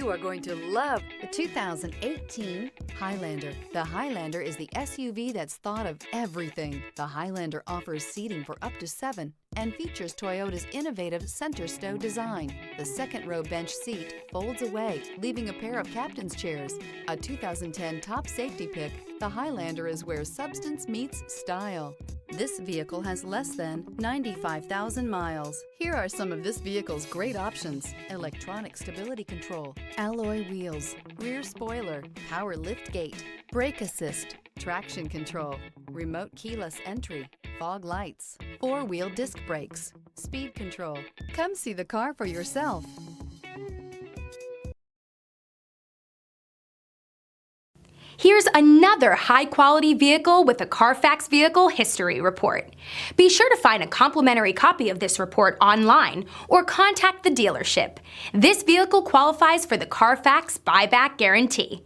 You are going to love the 2018 Highlander. The Highlander is the SUV that's thought of everything. The Highlander offers seating for up to 7 and features Toyota's innovative center stow design. The second row bench seat folds away, leaving a pair of captain's chairs. A 2010 top safety pick, the Highlander is where substance meets style. This vehicle has less than 95,000 miles. Here are some of this vehicle's great options: electronic stability control, alloy wheels, rear spoiler, power lift gate, brake assist, traction control, remote keyless entry, fog lights, 4-wheel disc brakes, speed control. Come see the car for yourself. Here's another high-quality vehicle with a CARFAX Vehicle History Report. Be sure to find a complimentary copy of this report online or contact the dealership. This vehicle qualifies for the CARFAX Buyback Guarantee.